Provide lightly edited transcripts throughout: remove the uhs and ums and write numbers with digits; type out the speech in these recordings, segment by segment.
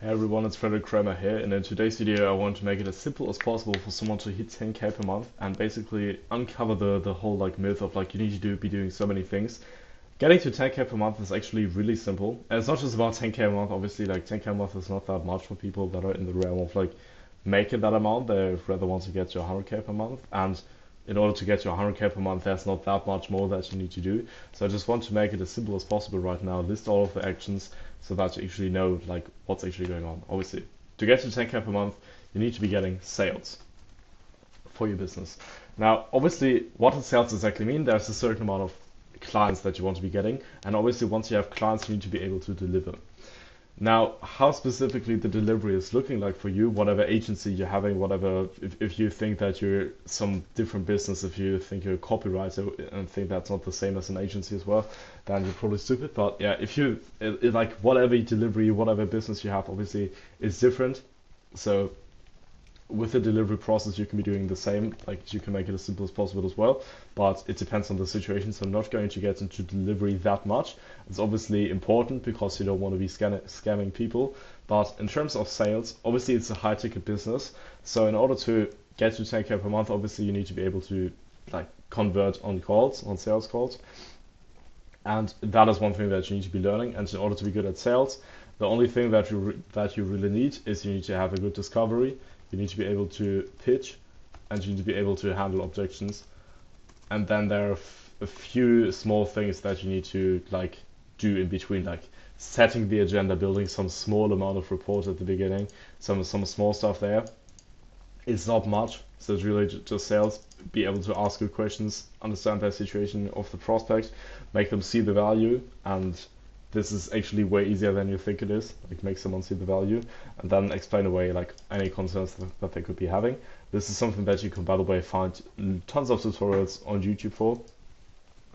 Hey everyone, it's Frederick Kramer here, and in today's video I want to make it as simple as possible for someone to hit 10k per month and basically uncover the whole myth of you need to be doing so many things. Getting to 10k per month is actually really simple. And it's not just about 10k a month, obviously 10k a month is not that much for people that are in the realm of making that amount. They rather want to get to 100k per month, and in order to get to 100k per month there's not that much more that you need to do. So I just want to make it as simple as possible right now, list all of the actions so that you actually know what's actually going on. Obviously, to get to 10k per month, you need to be getting sales for your business. Now, obviously, what does sales exactly mean? There's a certain amount of clients that you want to be getting, and obviously, once you have clients, you need to be able to deliver. Now, how specifically the delivery is looking like for you, whatever agency you're having, whatever, if you think that you're some different business, if you think you're a copywriter and think that's not the same as an agency as well, then you're probably stupid. But yeah, if you, whatever delivery, whatever business you have, obviously is different. So with the delivery process, you can be doing the same. You can make it as simple as possible as well, but it depends on the situation. So I'm not going to get into delivery that much. It's obviously important because you don't want to be scamming people. But in terms of sales, obviously it's a high ticket business. So in order to get to 10k per month, obviously you need to be able to convert on calls, on sales calls. And that is one thing that you need to be learning. And in order to be good at sales, the only thing that you really need is you need to have a good discovery. You need to be able to pitch, and you need to be able to handle objections. And then there are a few small things that you need to do in between, like setting the agenda, building some small amount of report at the beginning, some small stuff there. It's not much, so it's really just sales. Be able to ask good questions, understand their situation of the prospect, make them see the value, and this is actually way easier than you think it is. Make someone see the value and then explain away any concerns that they could be having. This is something that you can, by the way, find tons of tutorials on YouTube for.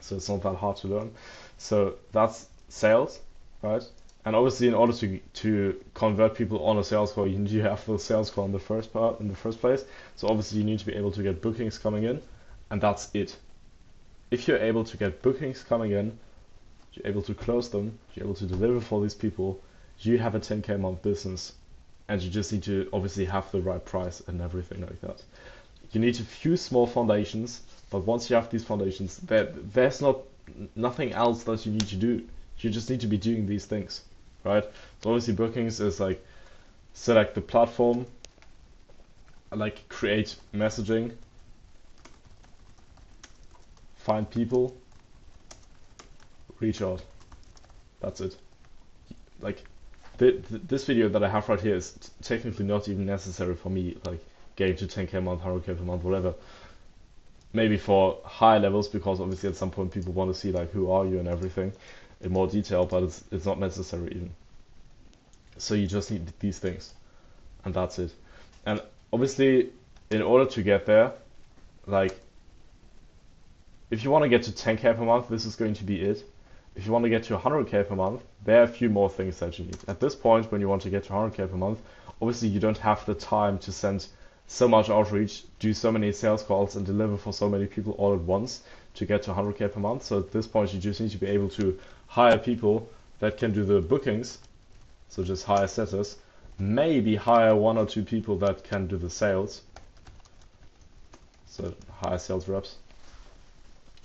So it's not that hard to learn. So that's sales, right? And obviously, in order to convert people on a sales call, you need to have the sales call in the first place. So obviously, you need to be able to get bookings coming in, and that's it. If you're able to get bookings coming in, you're able to close them, you're able to deliver for these people, you have a 10k a month business, and you just need to obviously have the right price and everything like that. You need a few small foundations, but once you have these foundations, there's nothing else that you need to do. You just need to be doing these things, right? So obviously bookings is select the platform, create messaging, find people, reach out. That's it. This video that I have right here is technically not even necessary for me, getting to 10k a month, 100k per month, whatever. Maybe for higher levels, because obviously at some point people want to see who are you and everything in more detail, but it's not necessary even. So you just need these things, and that's it. And obviously, in order to get there, if you want to get to 10k per month, this is going to be it. If you want to get to 100k per month, there are a few more things that you need. At this point, when you want to get to 100k per month, obviously you don't have the time to send so much outreach, do so many sales calls, and deliver for so many people all at once to get to 100k per month. So at this point, you just need to be able to hire people that can do the bookings, so just hire setters, maybe hire 1 or 2 people that can do the sales, so hire sales reps.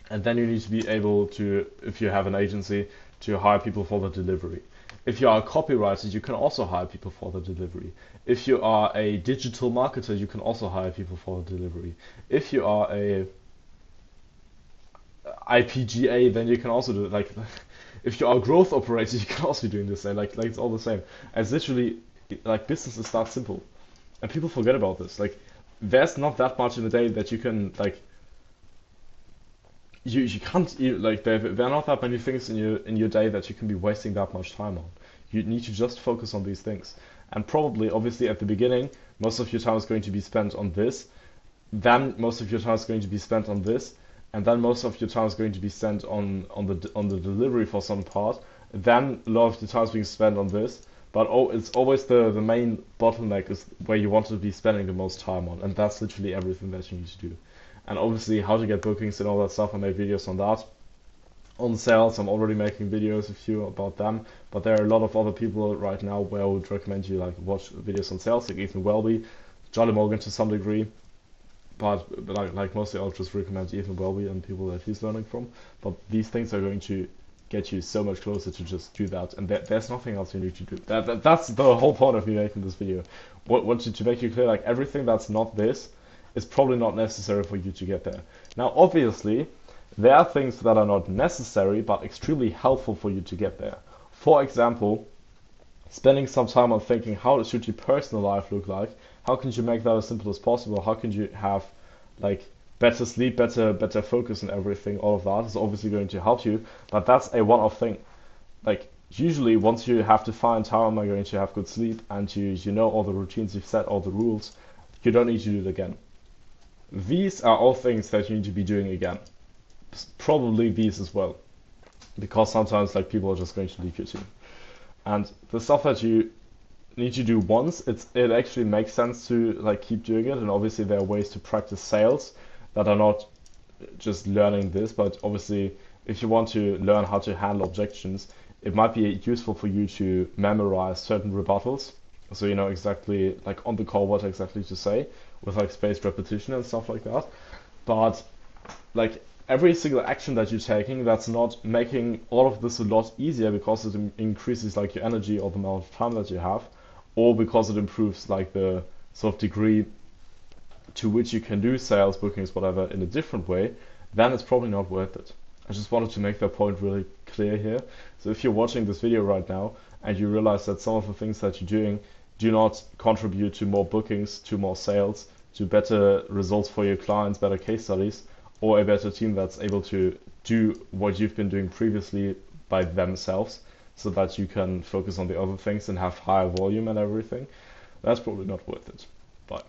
And then you need to be able to, if you have an agency, to hire people for the delivery. If you are a copywriter, you can also hire people for the delivery. If you are a digital marketer, you can also hire people for the delivery. If you are a IPGA, then you can also do if you are a growth operator, you can also be doing this. It's all the same. It's literally business is that simple, and people forget about this. There's not that much in a day that you can you can't there are not that many things in your day that you can be wasting that much time on. You need to just focus on these things, and probably obviously at the beginning most of your time is going to be spent on this, then most of your time is going to be spent on this, and then most of your time is going to be spent on the delivery for some part, then a lot of the time is being spent on this, but it's always the main bottleneck is where you want to be spending the most time on, and that's literally everything that you need to do. And obviously how to get bookings and all that stuff, I made videos on that. on sales. I'm already making videos a few about them, but there are a lot of other people right now where I would recommend you like watch videos on sales, like Ethan Welby, Charlie Morgan to some degree, but like mostly I'll just recommend Ethan Welby and people that he's learning from. But these things are going to get you so much closer to just do that, and there's nothing else you need to do. That's the whole point of me making this video. Want to make you clear, like everything that's not this is probably not necessary for you to get there. Now, obviously, there are things that are not necessary but extremely helpful for you to get there. For example, spending some time on thinking, how should your personal life look like? How can you make that as simple as possible? How can you have like better sleep, better focus and everything? All of that is obviously going to help you, but that's a one-off thing. Like usually once you have defined how am I going to have good sleep and you know all the routines, you've set all the rules, you don't need to do it again. These are all things that you need to be doing again. Probably these as well, because sometimes like people are just going to leave your team. And the stuff that you need to do once, it actually makes sense to like keep doing it. And obviously there are ways to practice sales that are not just learning this, but obviously if you want to learn how to handle objections, it might be useful for you to memorize certain rebuttals, so you know exactly like on the call what exactly to say with like spaced repetition and stuff like that. But like every single action that you're taking, that's not making all of this a lot easier because it increases like your energy or the amount of time that you have, or because it improves like the sort of degree to which you can do sales, bookings, whatever in a different way, then it's probably not worth it. I just wanted to make that point really clear here. So if you're watching this video right now and you realize that some of the things that you're doing do not contribute to more bookings, to more sales, to better results for your clients, better case studies, or a better team that's able to do what you've been doing previously by themselves, so that you can focus on the other things and have higher volume and everything, that's probably not worth it. Bye.